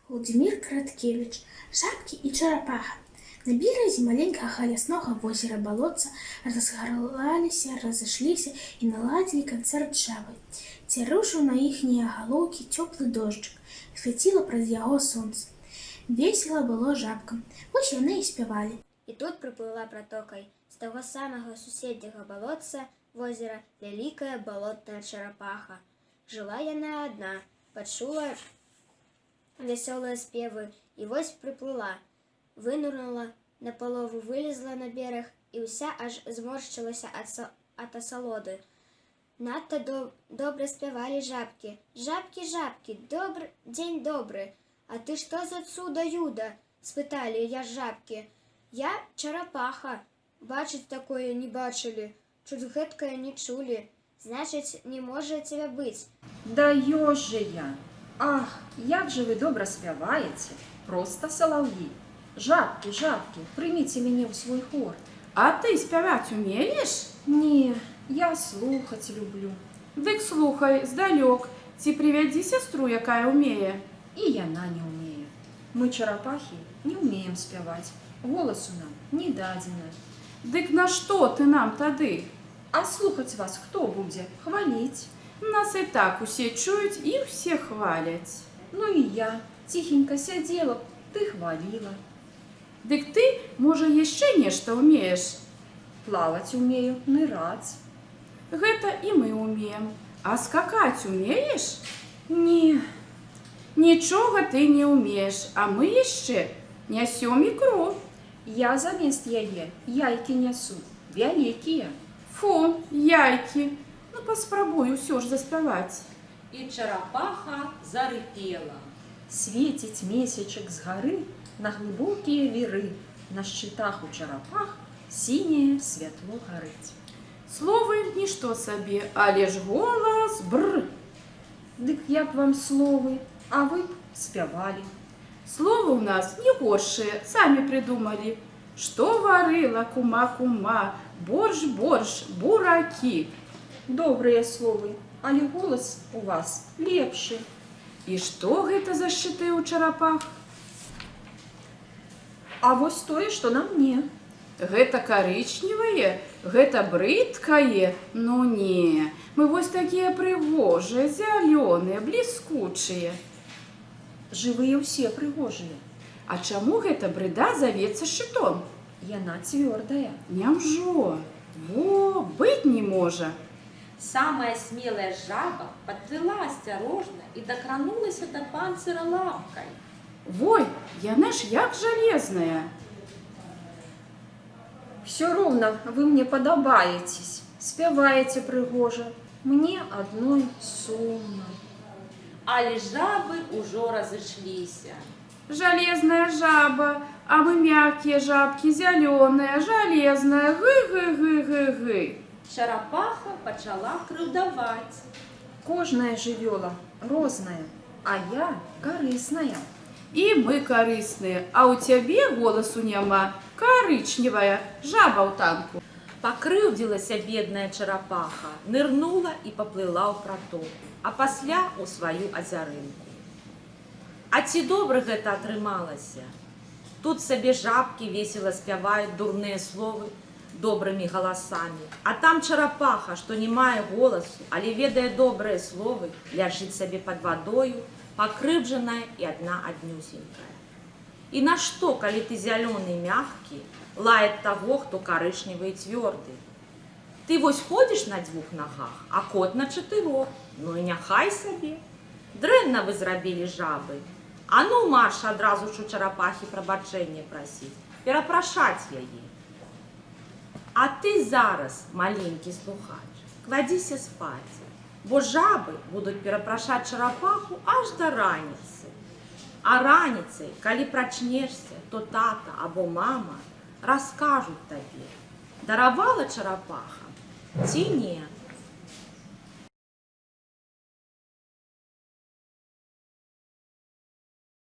Владимир Краткевич. Жабкі і чарапаха. На беразе маленькага ляснога возера балотца разгаралаліся, разышліся і наладзілі канцэрт жабы. Цярушыў на іхнія галоўкі цёплы дожджык, свяціла праз яго сонца. Весела было жабкам, вось яны і спявалі. І тут прыплыла пратокай з таго самага суседняга балотца возера вялікая балотная чарапаха. Жыла яна адна, пачула вясёлыя спевы і вось прыплыла, вынырнула, напалову вылезла на бераг і ўся аж зморшчылася ад асалоды. Надта добра спявалі жабкі. Жабкі, жабкі, дзень добры. А ты што за цуда-юда? Спыталі я жабкі. Я чарапаха. Бачыць такое не бачылі, чуць гэткае не чулі. Значыць, не можа цябе быць. Да ёсць жа я. Ах, як же вы добра спяваеце. Проста салаўі. Жабкі, жабкі, прыміце мяне ў свой хор. А ты спяваць умееш? Не, я слухаць люблю. Дык слухай, здалёк, ці прывядзі сястру, якая умее. І яна не ўмее. Мы, чарапахі, не ўмеем спяваць. Голасу нам не дадзена. Дык нашто ты нам тады? А слухаць вас хто будзе? Хваліць. Нас і так усе чуюць і ўсе хваляць. Ну і я ціхенька сядзела, ты хваліла. Дык ты, можа, яшчэ нешта ўмееш? Плаваць умею, ныраць. Гэта і мы ўмеем. А скакаць умееш? Не. Нічога ты не ўмееш, а мы яшчэ нясём ікру. Я замест яе яйкі нясу, вялікія. Фу, яйкі. Ну, паспрабуй усё ж заспяваць. І чарапаха зарыпела. Свеціць месячак з гары на глыбокія віры. На шчытах у чарапах сіняе святло гарыць. Словы нішто сабе, але ж голас бр. Дык як вам словы, а вы б спявалі. Словы ў нас не горшыя, самі прыдумалі. Што варыла кума-кума, борщ-борщ, буракі. Добрыя словы, але голас у вас лепшы. І што гэта за шчыты ў чарапах? А вось тое, што на мне. Гэта карычневае, гэта брыдкае. Ну не, мы вось такія прыгожыя, зялёныя, бліскучыя. Жывыя ўсе прыгожыя. А чаму гэта брыда завецца шчытом? Яна цвёрдая. Няўжо? Во, быць не можа. Самая смелая жаба подплыла осторожно и докранулась до панцира лапкой. Вой, яна ж як жалезная. Всё роўна вы мне падабаецесь, спяваеце прыгожа. Мне адной сумна. Але жабы ўжо разышліся. Жалезная жаба, а мы мяккія жабкі, зялёная, жалезная, гы-гы-гы-гы-гы. Чарапаха пачала крыўдаваць. Кожная жывёла розная, а я карысная. І мы карысныя, а ў цябе голасу няма, карычневая, жаба ў танку. Пакрыўдзілася бедная чарапаха, нырнула і паплыла ў пратоку, а пасля ў сваю азярынку. А ці добра гэта атрымалася? Тут сабе жабкі весела спяваюць дурныя словы добрымі галасамі, а там чарапаха, што не мае голасу, але ведае добрыя словы, ляжыць сабе пад вадою, пакрыўджаная і адна аднюсенькая. І нашто, калі ты зялёны і мяккі, лаяць таго, хто карычневы і цвёрды? Ты вось ходзіш на 2 нагах, а кот на 4. Ну і няхай сабе. Дрэнна вы зрабілі жабы. А ну марш адразу ж у чарапахі прабачэнне прасіць, перапрашаць яе. А ты зараз, маленькі слухач, кладзіся спаць, бо жабы будуць перапрашаць чарапаху аж да раніцы. А раніцай, калі прачнешся, то тата або мама раскажуць табе, даравала чарапаха ці не.